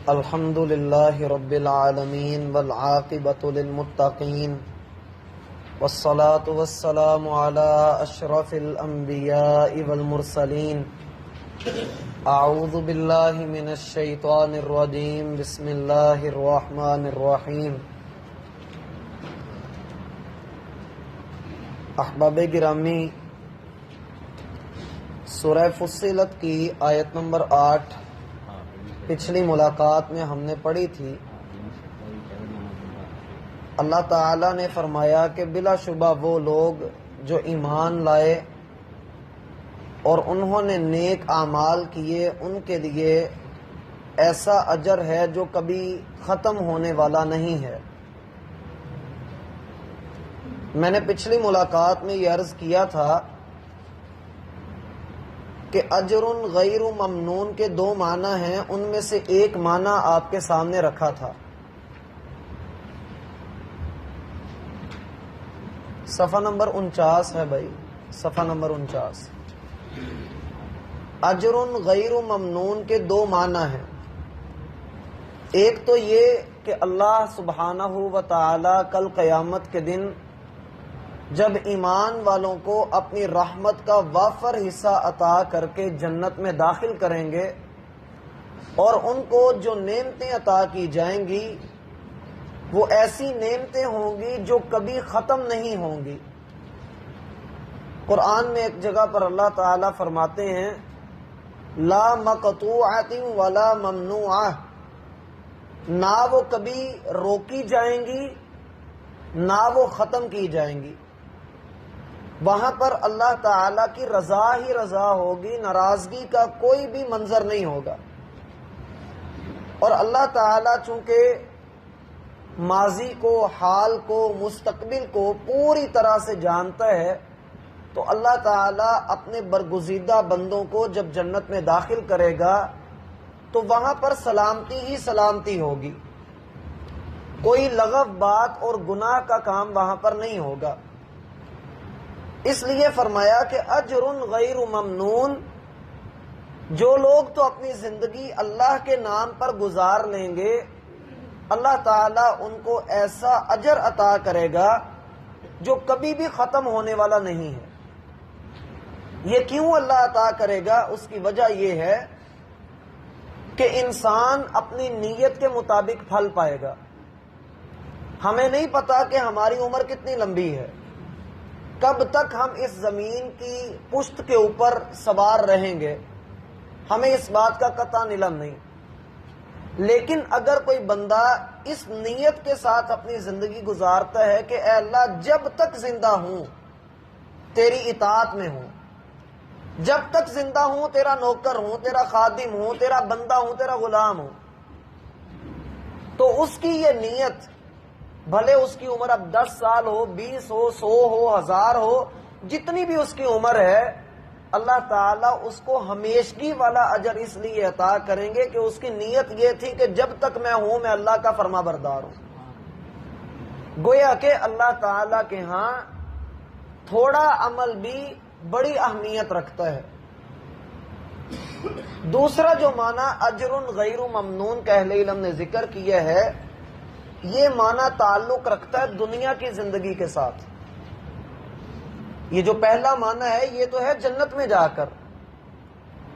الحمد للہ رب العالمین والعاقبۃ للمتقین والصلاة والسلام علی اشرف الانبیاء والمرسلین اعوذ باللہ من الشیطان الرجیم بسم اللہ الرحمن الرحیم۔ احباب گرامی، سورہ فصلت کی آیت نمبر 8 پچھلی ملاقات میں ہم نے پڑھی تھی۔ اللہ تعالیٰ نے فرمایا کہ بلا شبہ وہ لوگ جو ایمان لائے اور انہوں نے نیک اعمال کیے، ان کے لیے ایسا اجر ہے جو کبھی ختم ہونے والا نہیں ہے۔ میں نے پچھلی ملاقات میں یہ عرض کیا تھا کہ اجر غیر ممنون کے دو معنی ہیں، ان میں سے ایک معنی آپ کے سامنے رکھا تھا۔ صفحہ نمبر 49 ہے بھائی، صفحہ نمبر 49۔ اجر غیر ممنون کے دو معنی ہیں۔ ایک تو یہ کہ اللہ سبحانہ و تعالی کل قیامت کے دن جب ایمان والوں کو اپنی رحمت کا وافر حصہ عطا کر کے جنت میں داخل کریں گے اور ان کو جو نعمتیں عطا کی جائیں گی وہ ایسی نعمتیں ہوں گی جو کبھی ختم نہیں ہوں گی۔ قرآن میں ایک جگہ پر اللہ تعالیٰ فرماتے ہیں لا مقطوعۃ ولا ممنوعہ، نہ وہ کبھی روکی جائیں گی نہ وہ ختم کی جائیں گی۔ وہاں پر اللہ تعالیٰ کی رضا ہی رضا ہوگی، ناراضگی کا کوئی بھی منظر نہیں ہوگا۔ اور اللہ تعالیٰ چونکہ ماضی کو، حال کو، مستقبل کو پوری طرح سے جانتا ہے، تو اللہ تعالیٰ اپنے برگزیدہ بندوں کو جب جنت میں داخل کرے گا تو وہاں پر سلامتی ہی سلامتی ہوگی، کوئی لغو بات اور گناہ کا کام وہاں پر نہیں ہوگا۔ اس لیے فرمایا کہ اجر غیر ممنون، جو لوگ تو اپنی زندگی اللہ کے نام پر گزار لیں گے، اللہ تعالیٰ ان کو ایسا اجر عطا کرے گا جو کبھی بھی ختم ہونے والا نہیں ہے۔ یہ کیوں اللہ عطا کرے گا؟ اس کی وجہ یہ ہے کہ انسان اپنی نیت کے مطابق پھل پائے گا۔ ہمیں نہیں پتا کہ ہماری عمر کتنی لمبی ہے، کب تک ہم اس زمین کی پشت کے اوپر سوار رہیں گے، ہمیں اس بات کا قطع علم نہیں۔ لیکن اگر کوئی بندہ اس نیت کے ساتھ اپنی زندگی گزارتا ہے کہ اے اللہ جب تک زندہ ہوں تیری اطاعت میں ہوں، جب تک زندہ ہوں تیرا نوکر ہوں، تیرا خادم ہوں، تیرا بندہ ہوں، تیرا غلام ہوں، تو اس کی یہ نیت، بھلے اس کی عمر اب 10 سال ہو، 20 ہو، 100 ہو، 1000 ہو، جتنی بھی اس کی عمر ہے، اللہ تعالیٰ اس کو ہمیشگی والا اجر اس لیے عطا کریں گے کہ اس کی نیت یہ تھی کہ جب تک میں ہوں میں اللہ کا فرما بردار ہوں۔ گویا کہ اللہ تعالیٰ کے ہاں تھوڑا عمل بھی بڑی اہمیت رکھتا ہے۔ دوسرا جو معنی اجر غیر ممنون کا اہل علم نے ذکر کیا ہے، یہ معنی تعلق رکھتا ہے دنیا کی زندگی کے ساتھ۔ یہ جو پہلا معنی ہے یہ تو ہے جنت میں جا کر،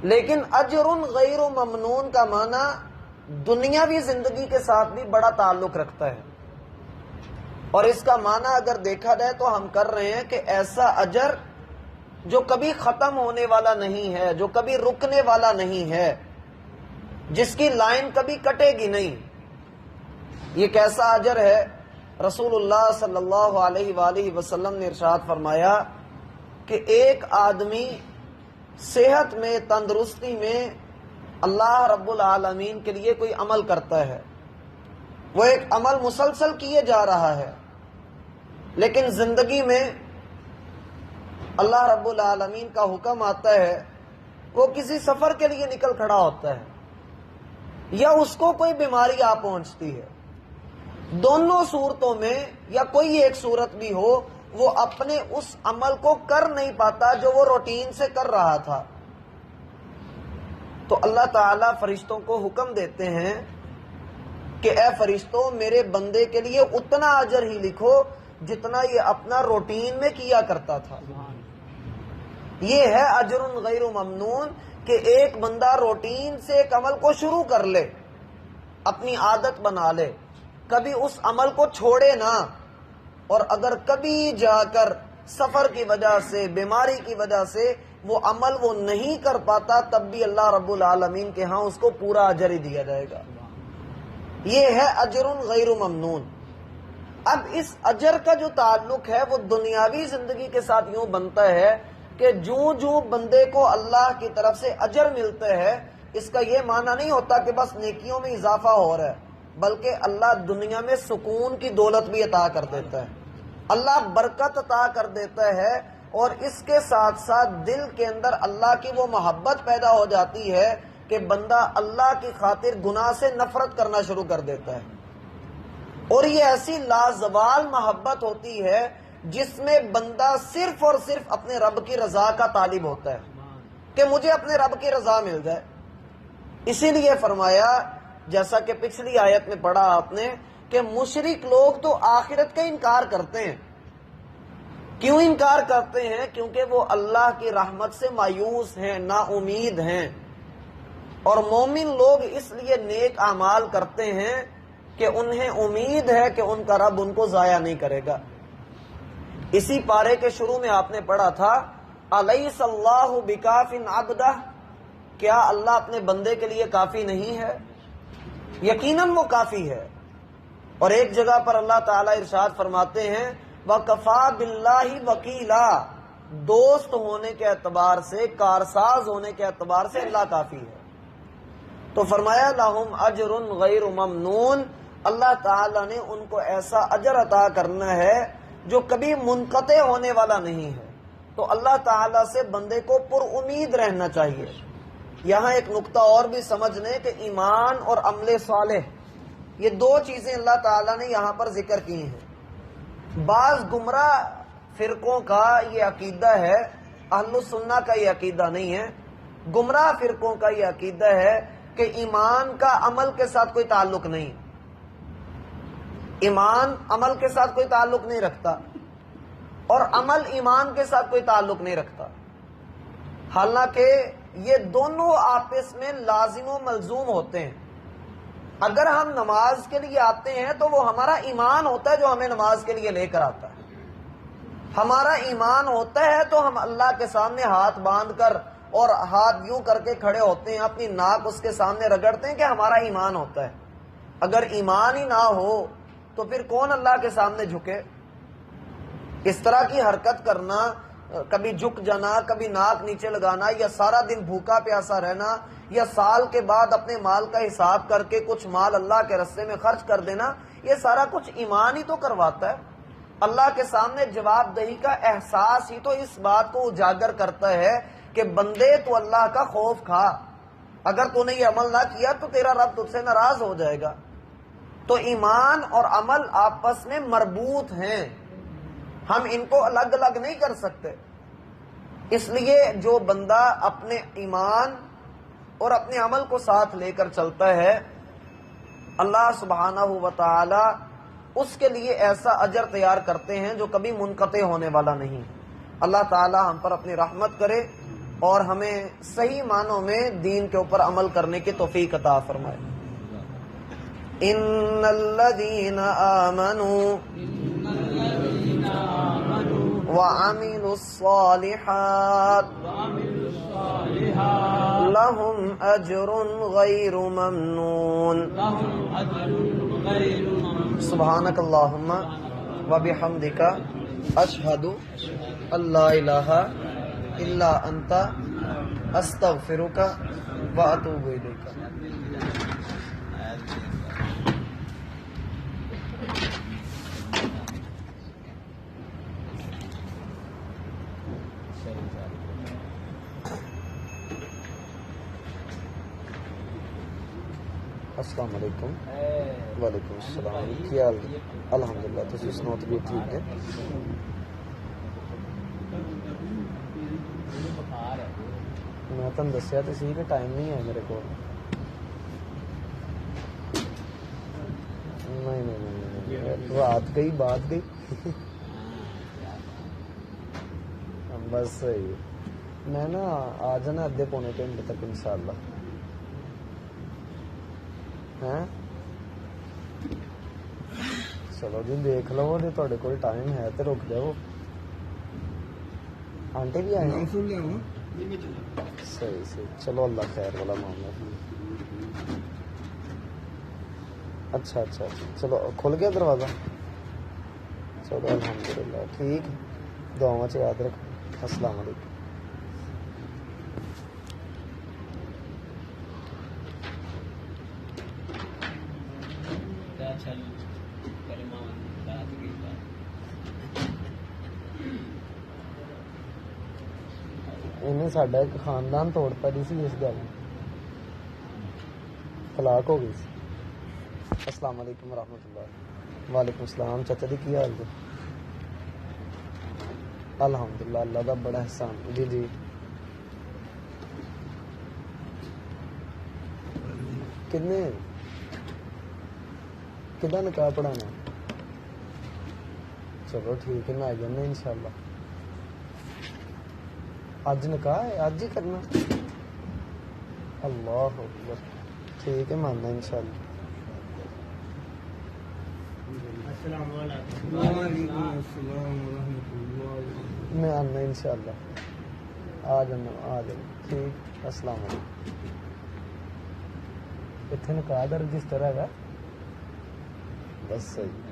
لیکن اجر غیر ممنون کا معنی دنیاوی زندگی کے ساتھ بھی بڑا تعلق رکھتا ہے۔ اور اس کا معنی اگر دیکھا جائے تو ہم کر رہے ہیں کہ ایسا اجر جو کبھی ختم ہونے والا نہیں ہے، جو کبھی رکنے والا نہیں ہے، جس کی لائن کبھی کٹے گی نہیں۔ یہ کیسا اجر ہے؟ رسول اللہ صلی اللہ علیہ وآلہ وسلم نے ارشاد فرمایا کہ ایک آدمی صحت میں، تندرستی میں اللہ رب العالمین کے لیے کوئی عمل کرتا ہے، وہ ایک عمل مسلسل کیے جا رہا ہے، لیکن زندگی میں اللہ رب العالمین کا حکم آتا ہے، وہ کسی سفر کے لیے نکل کھڑا ہوتا ہے یا اس کو کوئی بیماری آ پہنچتی ہے، دونوں صورتوں میں یا کوئی ایک صورت بھی ہو وہ اپنے اس عمل کو کر نہیں پاتا جو وہ روٹین سے کر رہا تھا، تو اللہ تعالیٰ فرشتوں کو حکم دیتے ہیں کہ اے فرشتوں میرے بندے کے لیے اتنا اجر ہی لکھو جتنا یہ اپنا روٹین میں کیا کرتا تھا. یہ ہے اجر غیر ممنون کہ ایک بندہ روٹین سے ایک عمل کو شروع کر لے، اپنی عادت بنا لے، کبھی اس عمل کو چھوڑے نہ، اور اگر کبھی جا کر سفر کی وجہ سے، بیماری کی وجہ سے وہ عمل وہ نہیں کر پاتا، تب بھی اللہ رب العالمین کے ہاں اس کو پورا اجر ہی دیا جائے گا. یہ ہے اجر غیر ممنون. اب اس اجر کا جو تعلق ہے وہ دنیاوی زندگی کے ساتھ یوں بنتا ہے کہ جوں بندے کو اللہ کی طرف سے اجر ملتا ہے، اس کا یہ معنی نہیں ہوتا کہ بس نیکیوں میں اضافہ ہو رہا ہے، بلکہ اللہ دنیا میں سکون کی دولت بھی عطا کر دیتا ہے، اللہ برکت عطا کر دیتا ہے، اور اس کے ساتھ ساتھ دل کے اندر اللہ کی وہ محبت پیدا ہو جاتی ہے کہ بندہ اللہ کی خاطر گناہ سے نفرت کرنا شروع کر دیتا ہے. اور یہ ایسی لازوال محبت ہوتی ہے جس میں بندہ صرف اور صرف اپنے رب کی رضا کا طالب ہوتا ہے کہ مجھے اپنے رب کی رضا مل جائے. اسی لیے فرمایا، جیسا کہ پچھلی آیت میں پڑھا آپ نے، کہ مشرک لوگ تو آخرت کا انکار کرتے ہیں. کیوں انکار کرتے ہیں؟ کیونکہ وہ اللہ کی رحمت سے مایوس ہیں، نا امید ہیں. اور مومن لوگ اس لیے نیک اعمال کرتے ہیں کہ انہیں امید ہے کہ ان کا رب ان کو ضائع نہیں کرے گا. اسی پارے کے شروع میں آپ نے پڑھا تھا، الیس اللہ بکاف عبدہ، کیا اللہ اپنے بندے کے لیے کافی نہیں ہے؟ یقیناً وہ کافی ہے. اور ایک جگہ پر اللہ تعالیٰ ارشاد فرماتے ہیں، وَكَفَى بِاللَّهِ وَكِيلًا، دوست ہونے کے اعتبار سے، کارساز ہونے کے اعتبار سے اللہ کافی ہے. تو فرمایا لہم اجر غیر ممنون، اللہ تعالیٰ نے ان کو ایسا اجر عطا کرنا ہے جو کبھی منقطع ہونے والا نہیں ہے. تو اللہ تعالیٰ سے بندے کو پر امید رہنا چاہیے. یہاں ایک نقطہ اور بھی سمجھ لیں کہ ایمان اور عمل صالح، یہ دو چیزیں اللہ تعالیٰ نے یہاں پر ذکر کی ہیں. بعض گمراہ فرقوں کا یہ عقیدہ ہے، اہل السنہ کا یہ عقیدہ نہیں ہے، گمراہ فرقوں کا یہ عقیدہ ہے کہ ایمان کا عمل کے ساتھ کوئی تعلق نہیں، ایمان عمل کے ساتھ کوئی تعلق نہیں رکھتا، اور عمل ایمان کے ساتھ کوئی تعلق نہیں رکھتا. حالانکہ یہ دونوں آپس میں لازم و ملزوم ہوتے ہیں. اگر ہم نماز کے لیے آتے ہیں تو وہ ہمارا ایمان ہوتا ہے جو ہمیں نماز کے لیے لے کر آتا ہے. ہمارا ایمان ہوتا ہے تو ہم اللہ کے سامنے ہاتھ باندھ کر اور ہاتھ یوں کر کے کھڑے ہوتے ہیں، اپنی ناک اس کے سامنے رگڑتے ہیں کہ ہمارا ایمان ہوتا ہے. اگر ایمان ہی نہ ہو تو پھر کون اللہ کے سامنے جھکے؟ اس طرح کی حرکت کرنا، کبھی جھک جانا، کبھی ناک نیچے لگانا، یا سارا دن بھوکا پیاسا رہنا، یا سال کے بعد اپنے مال کا حساب کر کے کچھ مال اللہ کے راستے میں خرچ کر دینا، یہ سارا کچھ ایمان ہی تو کرواتا ہے. اللہ کے سامنے جواب دہی کا احساس ہی تو اس بات کو اجاگر کرتا ہے کہ بندے تو اللہ کا خوف کھا، اگر تو نے یہ عمل نہ کیا تو تیرا رب تجھ سے ناراض ہو جائے گا. تو ایمان اور عمل آپس میں مربوط ہیں، ہم ان کو الگ الگ نہیں کر سکتے. اس لیے جو بندہ اپنے ایمان اور اپنے عمل کو ساتھ لے کر چلتا ہے، اللہ سبحانہ و تعالی اس کے لیے ایسا اجر تیار کرتے ہیں جو کبھی منقطع ہونے والا نہیں. اللہ تعالی ہم پر اپنی رحمت کرے اور ہمیں صحیح معنوں میں دین کے اوپر عمل کرنے کی توفیق عطا فرمائے. ان الذین آمنوا وعملوا الصالحات لهم اجر غیر ممنون. سبحانک اللہم وبحمدک اشہد ان لا الہ الا انت استغفرک واتوب الیک. السلام علیکم. وعلیکم السلام. کیا حال ہے؟ الحمدللہ. تسی سناؤ طبیعت ٹھیک ہے؟ میں تم دسیا تو سی کہ ٹائم نہیں ہے میرے کو. نہیں نہیں رات گئی بات گئی بس صحیح. میں نا آ جانا ادھے پونے گھنٹے تک انشاءاللہ. ہیں چلو جی دیکھ لو جی تھوڑے کول ٹائم ہے تو رک جاؤ. آنٹی بھی آئے صحیح صحیح. چلو اللہ خیر والا معاملہ. اچھا اچھا اچھا چلو کھل گیا دروازہ. چلو الحمدللہ ٹھیک. دعاؤں سے یاد رکھو. السلام علیکم. انہیں ساڈا ایک خاندان توڑ پڑی سی اس گل طلاق ہو گئی سی. السلام علیکم ورحمۃ اللہ. وعلیکم السلام. چاچا جی کی حال ہے؟ الحمدللہ اللہ کا بڑا احسان. جی جی کنے کدا نکاح پڑھانا؟ چلو ٹھیک ہے میں آ جانا انشاءاللہ. اج نکاح ہے اج ہی کرنا؟ اللہ اکبر. ٹھیک ہے ماننا انشاءاللہ. میں آنا انشاءاللہ. آ جانا ٹھیک. السلام علیکم. اتنے نکاح کا رجسٹر ہے بس صحیح.